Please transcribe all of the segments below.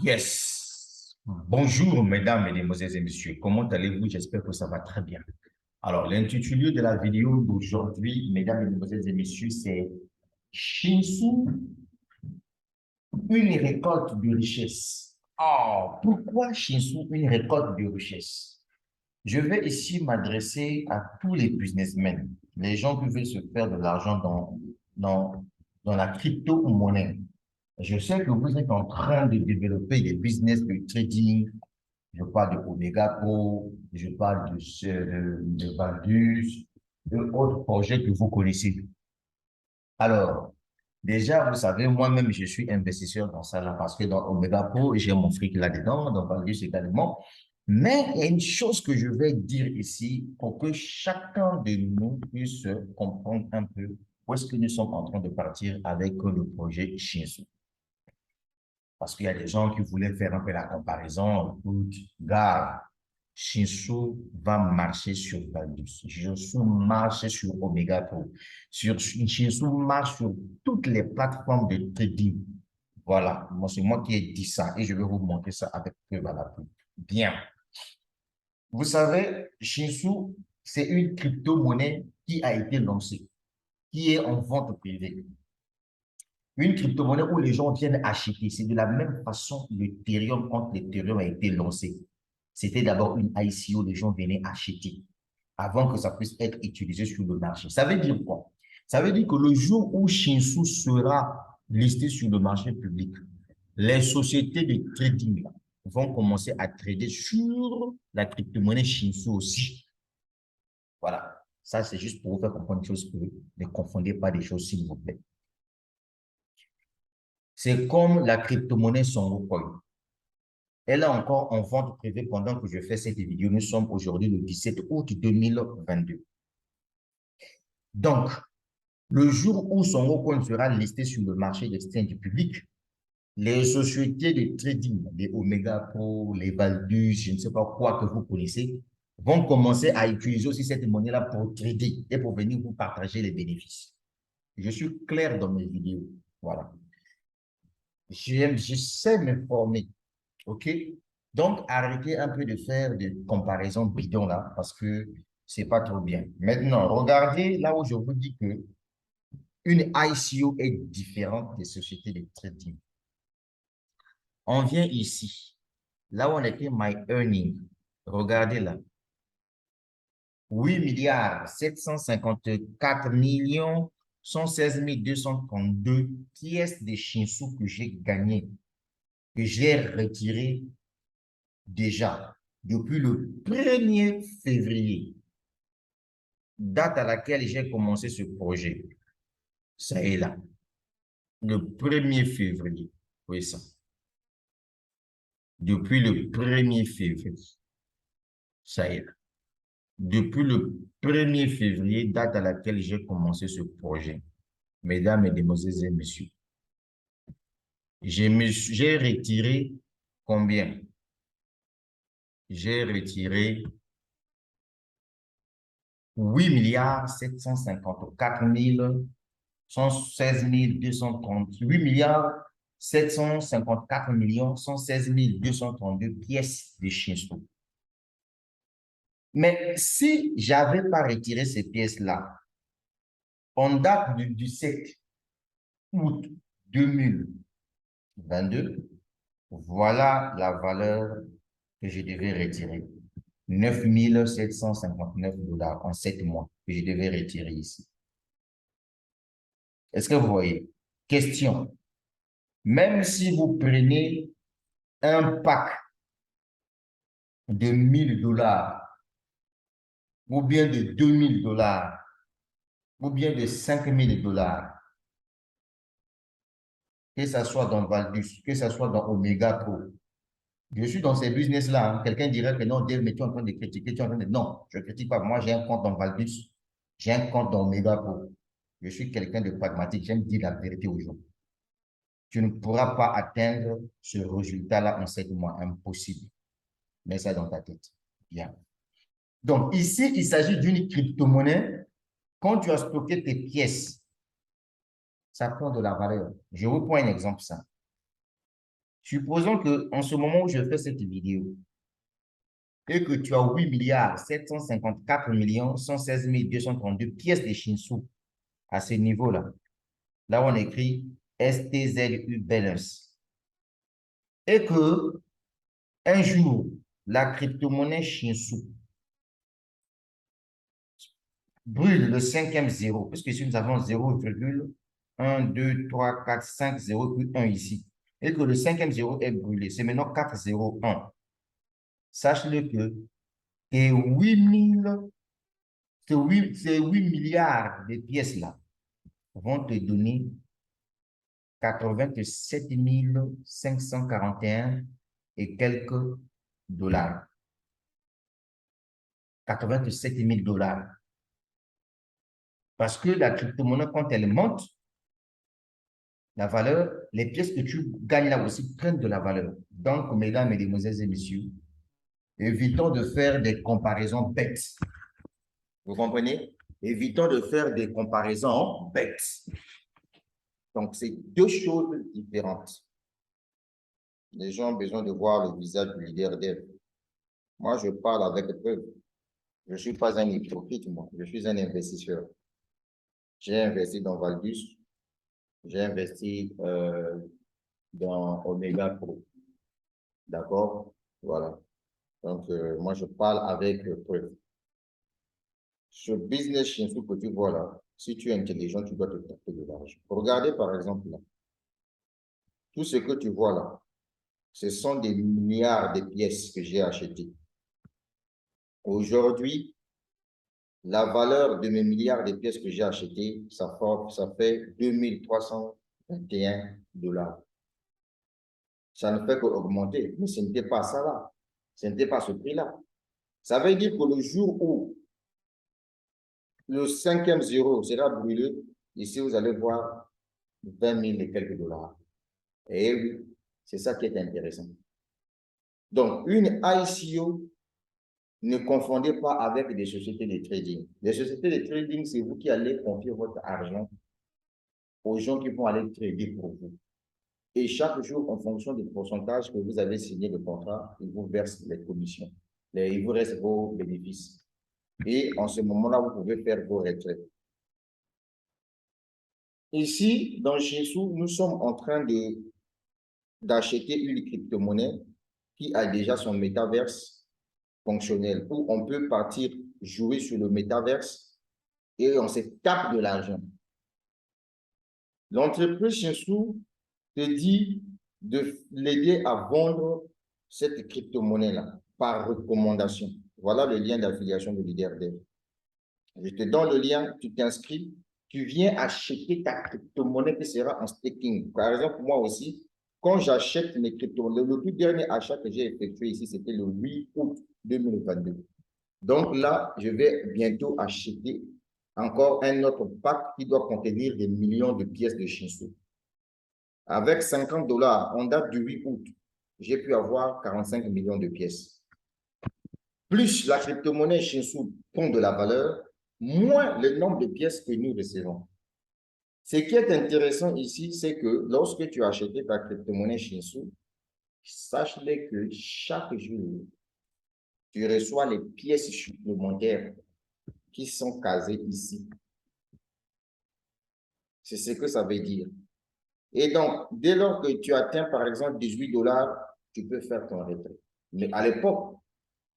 Yes. Bonjour, mesdames, mesdemoiselles et messieurs. Comment allez-vous? J'espère que ça va très bien. Alors, l'intitulé de la vidéo d'aujourd'hui, mesdames, mesdemoiselles et messieurs, c'est Shinsu, une récolte de richesse. Oh, pourquoi Shinsu, une récolte de richesse? Je vais ici m'adresser à tous les businessmen, les gens qui veulent se faire de l'argent dans, dans la crypto-monnaie. Je sais que vous êtes en train de développer des business de trading. Je parle de Omega Pro, je parle de Baldus, de autres projets que vous connaissez. Alors, déjà, vous savez, moi-même, je suis investisseur dans ça là parce que dans Omega Pro, j'ai mon fric là-dedans, dans Baldus également. Mais il y a une chose que je vais dire ici pour que chacun de nous puisse comprendre un peu où est-ce que nous sommes en train de partir avec le projet Shinsu. Parce qu'il y a des gens qui voulaient faire un peu la comparaison. Écoute, gars, Shinsu va marcher sur Baldus. Shinsu marche sur Omega Pro. Shinsu marche sur toutes les plateformes de trading. Voilà, moi, c'est moi qui ai dit ça et je vais vous montrer ça avec preuve à l'appui. Bien. Vous savez, Shinsu, c'est une crypto-monnaie qui a été lancée, qui est en vente privée. Une crypto-monnaie où les gens viennent acheter. C'est de la même façon l'Ethereum, quand l'Ethereum a été lancé. C'était d'abord une ICO, les gens venaient acheter avant que ça puisse être utilisé sur le marché. Ça veut dire quoi? Ça veut dire que le jour où Shinsu sera listé sur le marché public, les sociétés de trading vont commencer à trader sur la crypto-monnaie Shinsu aussi. Voilà. Ça, c'est juste pour vous faire comprendre une chose que ne confondez pas des choses, s'il vous plaît. C'est comme la crypto-monnaie Songocoin. Elle est encore en vente privée pendant que je fais cette vidéo. Nous sommes aujourd'hui le 17 août 2022. Donc, le jour où Songocoin sera listé sur le marché d'exchange public, les sociétés de trading, les Omega Pro, les Valdus, je ne sais pas quoi que vous connaissez, vont commencer à utiliser aussi cette monnaie-là pour trader et pour venir vous partager les bénéfices. Je suis clair dans mes vidéos. Voilà. Je sais m'informer. OK? Donc, arrêtez un peu de faire des comparaisons bidons là, parce que c'est pas trop bien. Maintenant, regardez là où je vous dis que une ICO est différente des sociétés de trading. On vient ici, là où on était My Earning. Regardez là. 8 milliards 754 millions 116 232 pièces de Shinsu que j'ai gagné, que j'ai retiré déjà depuis le 1er février, date à laquelle j'ai commencé ce projet. Ça est là, le 1er février. Oui, ça. Depuis le 1er février. Ça est là. Depuis le 1er février, date à laquelle j'ai commencé ce projet. Mesdames, Mesdemoiselles et Messieurs, j'ai retiré combien? J'ai retiré 8 milliards 754 116 230, 8 milliards 754 millions 116 232 pièces de Shinsu. Mais si j'avais pas retiré ces pièces-là, en date du 17 août 2022, voilà la valeur que je devais retirer. 9 759 dollars en 7 mois que je devais retirer ici. Est-ce que vous voyez? Question. Même si vous prenez un pack de 1000 dollars, ou bien de 2000 dollars, ou bien de 5000 dollars, que ce soit dans Valdus, que ce soit dans Omega Pro. Je suis dans ces business-là. Hein. Quelqu'un dirait que non, Dave, mais tu es en train de critiquer, tu es en train de... Non, je ne critique pas. Moi, j'ai un compte dans Valdus, j'ai un compte dans Omega Pro. Je suis quelqu'un de pragmatique, j'aime dire la vérité aux gens. Tu ne pourras pas atteindre ce résultat-là en 7 mois. Impossible. Mets ça dans ta tête. Bien. Donc, ici, il s'agit d'une crypto-monnaie. Quand tu as stocké tes pièces, ça prend de la valeur. Je vous prends un exemple simple. Supposons qu'en ce moment où je fais cette vidéo, et que tu as 8 milliards 754 millions 116 232 pièces de Shinsu à ce niveau-là. Là, on écrit STZU Balance. Et que un jour, la crypto-monnaie Shinsu brûle le cinquième zéro, puisque ici nous avons 0,1, 2, 3, 4, 5, 0,1 ici, et que le cinquième zéro est brûlé, c'est maintenant 401. Sache-le que tes 8 milliards de pièces-là vont te donner 87 541 et quelques dollars. 87 000 dollars. Parce que la crypto-monnaie, quand elle monte, la valeur, les pièces que tu gagnes là aussi prennent de la valeur. Donc, mesdames, mesdemoiselles et messieurs, évitons de faire des comparaisons bêtes. Vous comprenez? Évitons de faire des comparaisons bêtes. Donc, c'est deux choses différentes. Les gens ont besoin de voir le visage du leader d'elle. Moi, je parle avec preuve. Je ne suis pas un hypocrite, moi. Je suis un investisseur. J'ai investi dans Valdus. J'ai investi dans Omega Pro. D'accord? Voilà. Donc, moi, je parle avec preuve. Ce business Shinsu que tu vois là, si tu es intelligent, tu dois te taper de l'argent. Regardez par exemple là. Tout ce que tu vois là, ce sont des milliards de pièces que j'ai achetées. Aujourd'hui, la valeur de mes milliards de pièces que j'ai achetées, ça fait 2321 dollars. Ça ne fait qu'augmenter, mais ce n'était pas ça là. Ce n'était pas ce prix-là. Ça veut dire que le jour où le cinquième zéro sera brûlé, ici vous allez voir 20 000 et quelques dollars. Et oui, c'est ça qui est intéressant. Donc, une ICO, ne confondez pas avec des sociétés de trading. Les sociétés de trading, c'est vous qui allez confier votre argent aux gens qui vont aller trader pour vous. Et chaque jour, en fonction du pourcentage que vous avez signé le contrat, ils vous versent les commissions. Il vous reste vos bénéfices. Et en ce moment-là, vous pouvez faire vos retraits. Ici, dans Shinsu, nous sommes en train d'acheter une crypto-monnaie qui a déjà son métaverse fonctionnel, où on peut partir jouer sur le métaverse et on se tape de l'argent. L'entreprise Shinsu te dit de l'aider à vendre cette crypto-monnaie-là par recommandation. Voilà le lien d'affiliation de LeaderDev. Je te donne le lien, tu t'inscris, tu viens acheter ta crypto-monnaie qui sera en staking. Par exemple, moi aussi, quand j'achète mes crypto-monnaies, le plus dernier achat que j'ai effectué ici, c'était le 8 août 2022. Donc là, je vais bientôt acheter encore un autre pack qui doit contenir des millions de pièces de Shinsu. Avec 50 dollars, en date du 8 août, j'ai pu avoir 45 millions de pièces. Plus la crypto-monnaie Shinsu prend de la valeur, moins le nombre de pièces que nous recevons. Ce qui est intéressant ici, c'est que lorsque tu as acheté ta crypto-monnaie Shinsu, sache-le que chaque jour, tu reçois les pièces supplémentaires qui sont casées ici. C'est ce que ça veut dire. Et donc, dès lors que tu atteins, par exemple, 18 dollars, tu peux faire ton retrait. Mais à l'époque,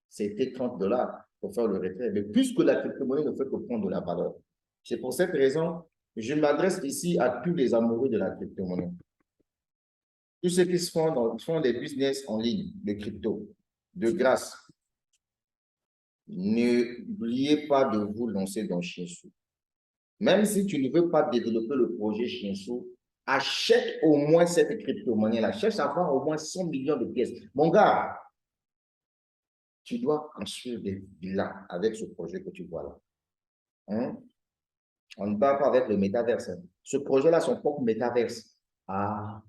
c'était 30 dollars pour faire le retrait. Mais puisque la crypto-monnaie ne fait que prendre de la valeur. C'est pour cette raison que je m'adresse ici à tous les amoureux de la crypto-monnaie. Tous ceux qui font des business en ligne, de crypto, de grâce, n'oubliez pas de vous lancer dans Shinsu. Même si tu ne veux pas développer le projet Shinsu, achète au moins cette crypto-monnaie-là. Cherche à avoir au moins 100 millions de pièces. Mon gars, tu dois construire des villas avec ce projet que tu vois là. Hein? On ne parle pas avec le métaverse. Ce projet-là, son propre métaverse. Ah.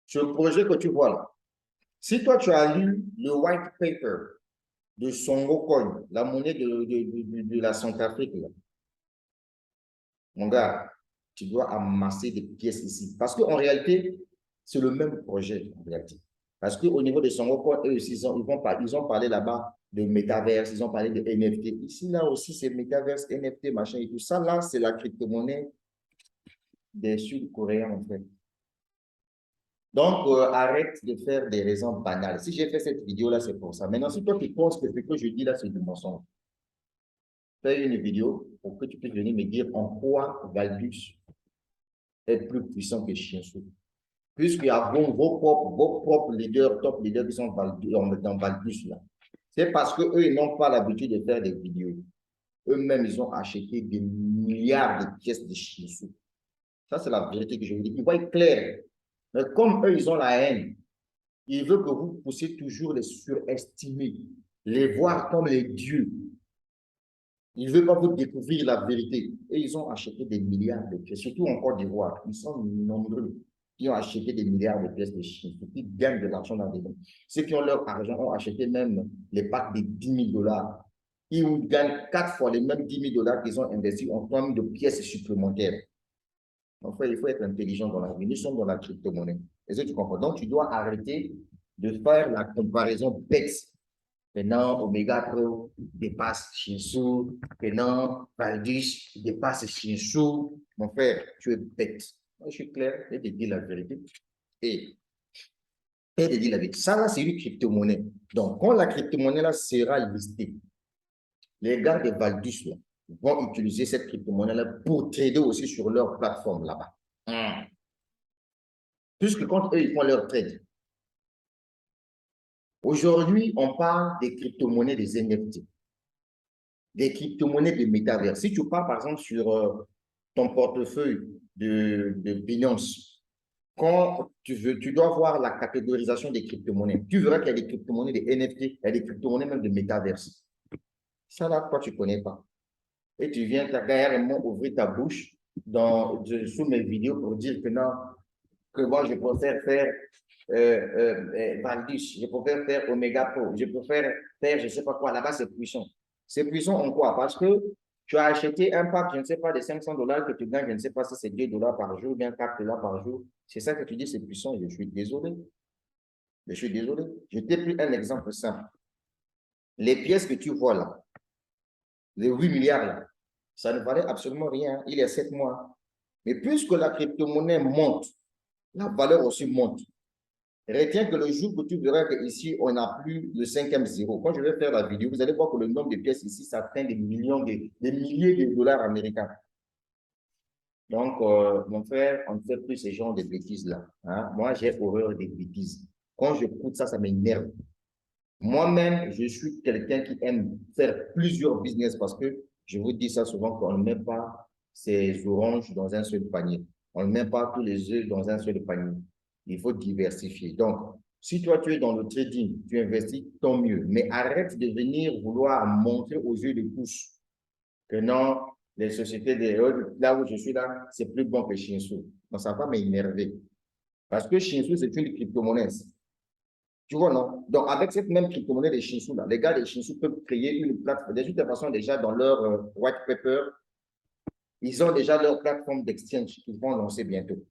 Ce projet que tu vois là, si toi tu as lu le white paper de Songo Coin, la monnaie de la Centrafrique, là, mon gars, tu dois amasser des pièces ici. Parce qu'en réalité, C'est le même projet, en réalité. Parce qu'au niveau de Sangoko, eux aussi, ils ont parlé là-bas de métaverse, ils ont parlé de NFT. Ici, là aussi, c'est métaverse, NFT, machin et tout ça. Là, c'est la crypto-monnaie des Sud-Coréens, en fait. Donc, arrête de faire des raisons banales. Si j'ai fait cette vidéo-là, c'est pour ça. Maintenant, si toi, tu penses que ce que je dis là, c'est du mensonge, fais une vidéo pour que tu puisses venir me dire en quoi Valdus est plus puissant que Shinshu. Puisqu'il y a vos propres leaders, top leaders qui sont dans Valdus là. C'est parce qu'eux, ils n'ont pas l'habitude de faire des vidéos. Eux-mêmes, ils ont acheté des milliards de pièces de Shinshu. Ça, c'est la vérité que je vous dis. Ils voient clair. Mais comme eux, ils ont la haine, ils veulent que vous puissiez toujours les surestimer, les voir comme les dieux. Ils ne veulent pas vous découvrir la vérité. Et ils ont acheté des milliards de pièces, surtout en Côte d'Ivoire. Ils sont nombreux qui ont acheté des milliards de pièces de Chine, qui gagnent de l'argent dans des banques. Ceux qui ont leur argent ont acheté même les packs de 10 000 $. Ils gagnent 4 fois les mêmes 10 000 $ qu'ils ont investis en termes de pièces supplémentaires. Donc, il faut être intelligent dans la vie. Nous sommes dans la crypto-monnaie. Est-ce que tu comprends? Donc, tu dois arrêter de faire la comparaison bête. Maintenant, Omega Pro dépasse Shinsu. Maintenant, Valdis dépasse Shinsu. Mon frère, tu es bête. Moi, je suis clair, et te dis la vérité. Et te dis la vérité. Ça, là, c'est une crypto-monnaie. Donc, quand la crypto-monnaie là sera listée, les gars de Valdis là, vont utiliser cette crypto-monnaie-là pour trader aussi sur leur plateforme là-bas. Puisque quand eux, ils font leur trade. Aujourd'hui, on parle des crypto-monnaies des NFT, des crypto-monnaies de métavers. Si tu pars, par exemple, sur ton portefeuille de Binance, quand tu dois voir la catégorisation des crypto-monnaies. Tu verras qu'il y a des crypto-monnaies des NFT, il y a des crypto-monnaies même de métavers. Ça, là, toi, tu ne connais pas. Et tu viens carrément ouvrir ta bouche sous mes vidéos pour dire que non, que moi, je préfère faire Valdis, je préfère faire Omega Pro, je préfère faire je ne sais pas quoi. Là-bas, c'est puissant. C'est puissant en quoi? Parce que tu as acheté un pack, je ne sais pas, de 500 $ que tu gagnes, je ne sais pas si c'est 2 $ par jour ou bien 4 $ par jour. C'est ça que tu dis, c'est puissant. Je suis désolé. Je suis désolé. Je t'ai pris un exemple simple. Les pièces que tu vois là, les 8 milliards là, ça ne valait absolument rien il y a 7 mois. Mais puisque la crypto-monnaie monte, la valeur aussi monte. Retiens que le jour où tu verras qu'ici, on n'a plus le 5e zéro. Quand je vais faire la vidéo, vous allez voir que le nombre de pièces ici, ça atteint des millions, des milliers de dollars américains. Donc, mon frère, on ne fait plus ce genre de bêtises-là. Hein? Moi, j'ai horreur des bêtises. Quand j'écoute ça, ça m'énerve. Moi-même, je suis quelqu'un qui aime faire plusieurs business parce que je vous dis ça souvent qu'on ne met pas ses oranges dans un seul panier. On ne met pas tous les œufs dans un seul panier. Il faut diversifier. Donc, si toi, tu es dans le trading, tu investis, tant mieux. Mais arrête de venir vouloir montrer aux yeux de tous que non, les sociétés là où je suis là, c'est plus bon que Shinsu. Donc, ça va m'énerver. Parce que Shinsu, c'est une crypto-monnaie. Tu vois, non? Donc, avec cette même crypto-monnaie des Shinsu, là, les gars des Shinsu peuvent créer une plateforme. De toute façon, déjà, dans leur white paper, ils ont déjà leur plateforme d'exchange qu'ils vont lancer bientôt.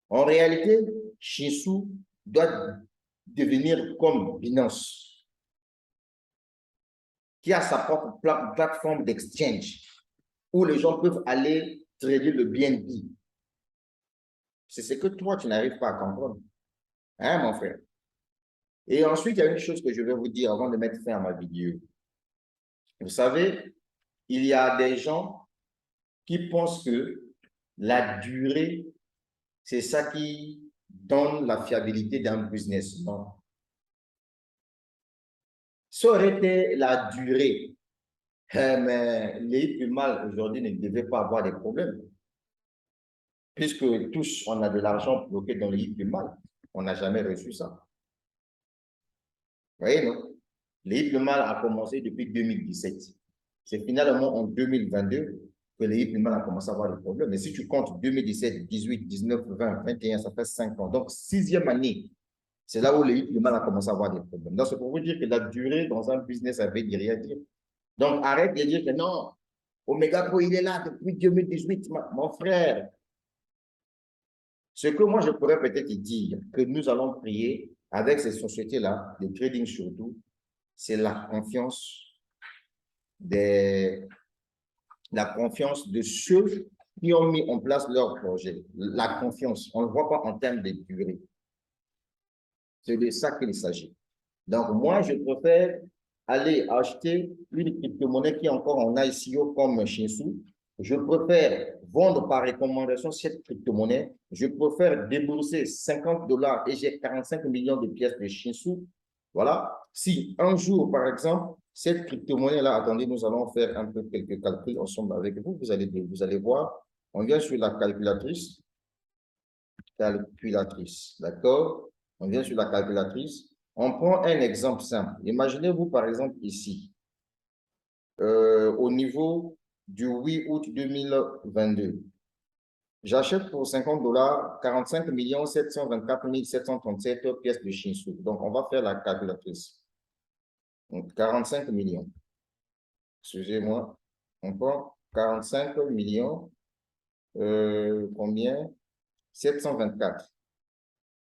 En réalité, Shinsu doit devenir comme Binance, qui a sa propre plateforme d'exchange, où les gens peuvent aller trader le BNB. C'est ce que toi, tu n'arrives pas à comprendre. Hein, mon frère? Et ensuite, il y a une chose que je vais vous dire avant de mettre fin à ma vidéo. Vous savez, il y a des gens qui pensent que la durée, c'est ça qui donne la fiabilité d'un business. Non. Ça aurait été la durée. Mais les plus mal aujourd'hui ne devaient pas avoir des problèmes. Puisque tous, on a de l'argent bloqué dans les plus mal. On n'a jamais reçu ça. Vous voyez, non? Le mal a commencé depuis 2017. C'est finalement en 2022 que le mal a commencé à avoir des problèmes. Mais si tu comptes 2017, 18, 19, 20, 21, ça fait 5 ans. Donc, 6e année, c'est là où le mal a commencé à avoir des problèmes. Donc, c'est pour vous dire que la durée dans un business, ça veut rien dire. Donc, arrête de dire que non, Omega Pro, il est là depuis 2018. Mon frère, Ce que moi, je pourrais peut-être dire que nous allons prier avec ces sociétés-là, de trading surtout, c'est des, la confiance de ceux qui ont mis en place leur projet. La confiance, on ne le voit pas en termes de durée. C'est de ça qu'il s'agit. Donc, moi, je préfère aller acheter une crypto-monnaie qui est encore en ICO comme Shinsu. Je préfère vendre par recommandation cette crypto-monnaie. Je préfère débourser 50 dollars et j'ai 45 millions de pièces de Shinsu. Voilà. Si un jour, par exemple, cette crypto-monnaie-là, attendez, nous allons faire un peu quelques calculs ensemble avec vous. Vous allez voir. On vient sur la calculatrice. Calculatrice, d'accord? On vient sur la calculatrice. On prend un exemple simple. Imaginez-vous, par exemple, ici, au niveau du 8 août 2022. J'achète pour 50 dollars 45 724 737 pièces de Shinsu. Donc, on va faire la calculatrice. Donc, 45 millions. Excusez-moi. On prend 45 millions. Combien? 724.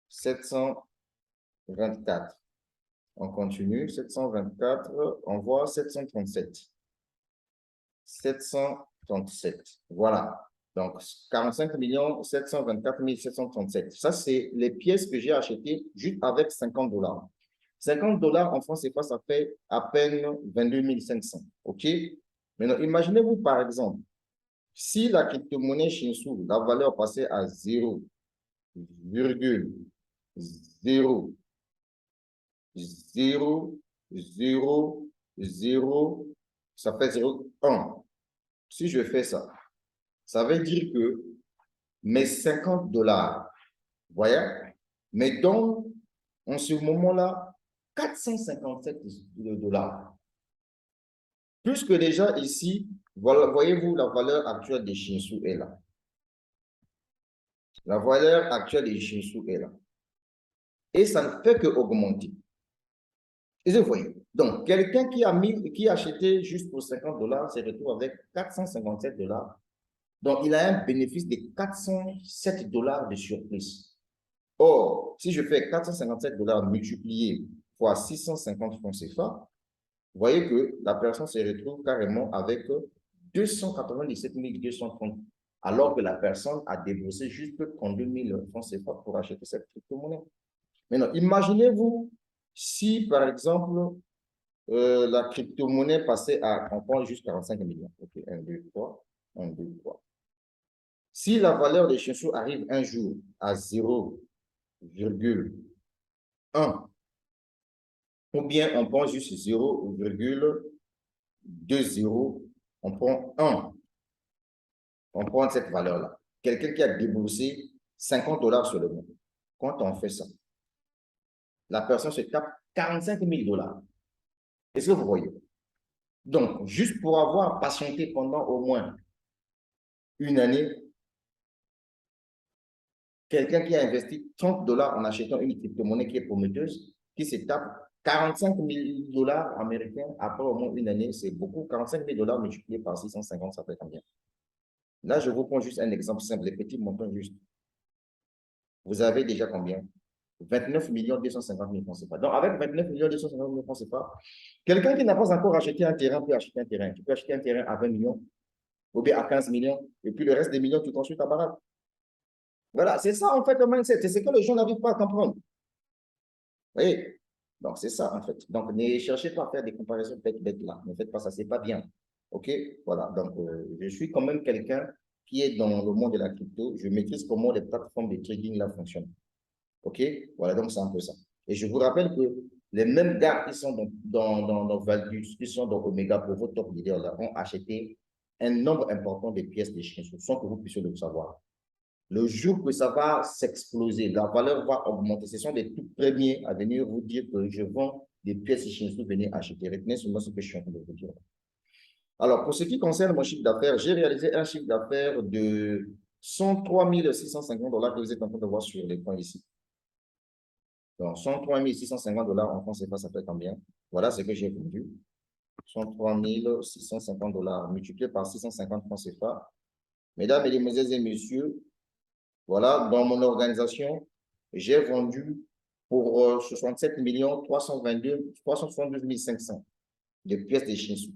724. On continue. 724. On voit 737. 737. Voilà. Donc, 45 724 737. Ça, c'est les pièces que j'ai achetées juste avec 50 dollars. 50 dollars en France CFA, ça fait à peine 22 500. OK? Maintenant, imaginez-vous, par exemple, si la crypto-monnaie Shinsu, la valeur passait à 0,000, ça fait 0,1. Si je fais ça, ça veut dire que mes 50 dollars, vous voyez, mais donc, en ce moment-là, 457 dollars. Puisque déjà ici, voilà, voyez-vous, la valeur actuelle des Shinsu est là. La valeur actuelle des Shinsu est là. Et ça ne fait qu'augmenter. Et vous voyez. Donc, quelqu'un qui a acheté juste pour 50 dollars se retrouve avec 457 dollars. Donc, il a un bénéfice de 407 dollars de surprise. Or, si je fais 457 dollars multiplié fois 650 francs CFA, vous voyez que la personne se retrouve carrément avec 297 230, alors que la personne a déboursé juste 32 000 francs CFA pour acheter cette crypto-monnaie. Maintenant, imaginez-vous si, par exemple, la crypto-monnaie passait à, on prend juste 45 millions. OK, 1, 2, 3, 1, 2, 3. Si la valeur des Shinsu arrive un jour à 0,1, ou bien on prend juste 0,20, on prend 1, on prend cette valeur-là. Quelqu'un qui a déboursé 50 dollars sur le monde. Quand on fait ça, la personne se tape 45 000 dollars. Est-ce que vous voyez? Donc, juste pour avoir patienté pendant au moins une année, quelqu'un qui a investi 30 dollars en achetant une crypto-monnaie qui est prometteuse, qui se tape 45 000 dollars américains après au moins une année, c'est beaucoup. 45 000 dollars multipliés par 650, ça fait combien? Là, je vous prends juste un exemple simple, les petits montants juste. Vous avez déjà combien? 29 250 000 francs CFA. Donc, avec 29 250 000 francs CFA, quelqu'un qui n'a pas encore acheté un terrain peut acheter un terrain. Tu peux acheter un terrain à 20 millions ou bien à 15 millions, et puis le reste des millions, tu construis ta baraque. Voilà, c'est ça en fait le mindset. C'est ce que les gens n'arrivent pas à comprendre. Vous voyez? Donc, c'est ça en fait. Donc, ne cherchez pas à faire des comparaisons bêtes là. Ne faites pas ça, c'est pas bien. OK? Voilà. Donc, je suis quand même quelqu'un qui est dans le monde de la crypto. Je maîtrise comment les plateformes de trading là fonctionnent. OK? Voilà, donc c'est un peu ça. Et je vous rappelle que les mêmes gars qui sont dans Valgus, qui sont dans Omega pour vos top leaders là, ont acheté un nombre important de pièces de chiens sans que vous puissiez le savoir. Le jour que ça va s'exploser, la valeur va augmenter. Ce sont les tout premiers à venir vous dire que je vends des pièces de Shinsu, venez acheter. Retenez seulement ce que je suis en train de vous dire. Alors, pour ce qui concerne mon chiffre d'affaires, j'ai réalisé un chiffre d'affaires de 103 650 dollars que vous êtes en train de voir sur l'écran ici. Donc, 103 650 dollars en France CFA, ça fait combien? Voilà ce que j'ai vendu. 103 650 dollars multiplié par 650 francs CFA. Mesdames, Mesdemoiselles et Messieurs, Voilà, dans mon organisation, j'ai vendu pour 67 372 500 de pièces de Shinsu.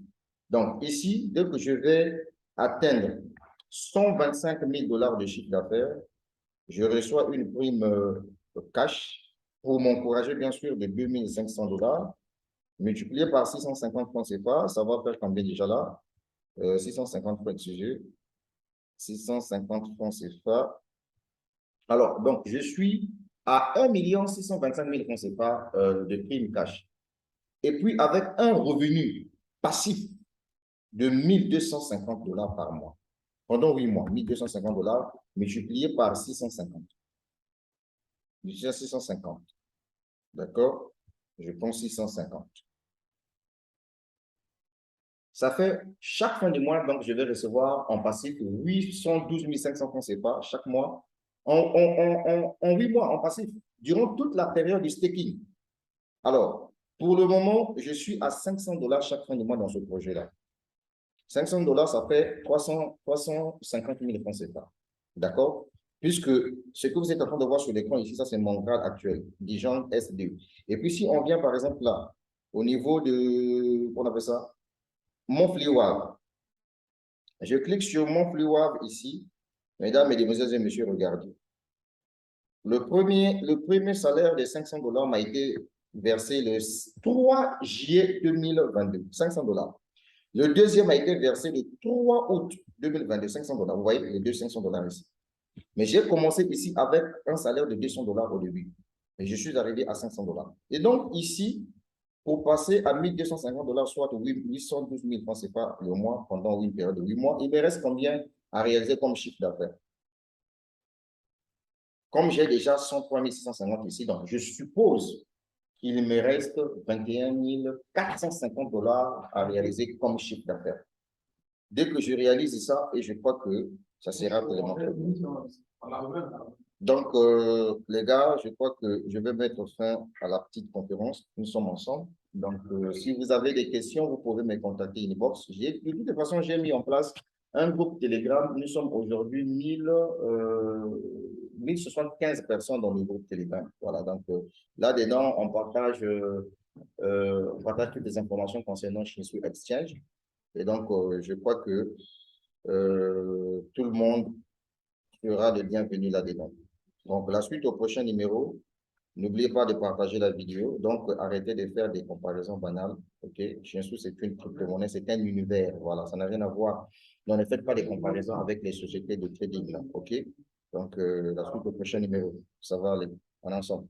Donc, ici, dès que je vais atteindre 125 000 dollars de chiffre d'affaires, je reçois une prime cash pour m'encourager, bien sûr, de 2 500 dollars, multiplié par 650 francs CFA, ça va faire combien déjà là? 650 francs de sujet, 650 francs CFA. Alors, donc, je suis à 1 625 000 francs CFA de prime cash. Et puis, avec un revenu passif de 1250 dollars par mois. Pendant 8 mois, 1250 dollars multiplié par 650. 650. D'accord? Je prends 650. Ça fait chaque fin du mois, donc je vais recevoir en passif 812 500 francs CFA chaque mois en 8 mois en passif, durant toute la période du staking. Alors, pour le moment, je suis à 500 dollars chaque fin du mois dans ce projet-là. 500 dollars, ça fait 350 000 francs CFA. D'accord? Puisque ce que vous êtes en train de voir sur l'écran ici, ça c'est mon grade actuel, Dijon S2. Et puis si on vient par exemple là, au niveau de, on appelle ça, mon FliWave. Je clique sur mon FliWave ici. Mesdames, mesdemoiselles et messieurs, regardez. Le premier salaire de 500 dollars m'a été versé le 3 juillet 2022. 500 dollars. Le deuxième a été versé le 3 août 2022, 500 dollars. Vous voyez les deux 500 dollars ici. Mais j'ai commencé ici avec un salaire de 200 dollars au début. Et je suis arrivé à 500 dollars. Et donc ici, pour passer à 1250 dollars, soit 812 000 francs CFA le mois pendant une période de 8 mois, il me reste combien à réaliser comme chiffre d'affaires? Comme j'ai déjà 103 650 ici, donc je suppose qu'il me reste 21 450 dollars à réaliser comme chiffre d'affaires. Dès que je réalise ça, et je crois que ça sera tellement très bien. Donc, les gars, je crois que je vais mettre fin à la petite conférence. Nous sommes ensemble. Donc, si vous avez des questions, vous pouvez me contacter inbox. De toute façon, j'ai mis en place un groupe Telegram. Nous sommes aujourd'hui 1075 personnes dans le groupe Telegram. Voilà, donc là-dedans, on partage toutes les informations concernant Shinsu Exchange. Et donc, je crois que tout le monde sera le bienvenu là-dedans. Donc, la suite au prochain numéro, n'oubliez pas de partager la vidéo. Donc, arrêtez de faire des comparaisons banales. OK? Shinsu, c'est une crypto-monnaie, c'est un univers. Voilà, ça n'a rien à voir. Donc, ne faites pas des comparaisons avec les sociétés de trading là. OK? Donc, la suite au prochain numéro. Ça va aller. On est ensemble.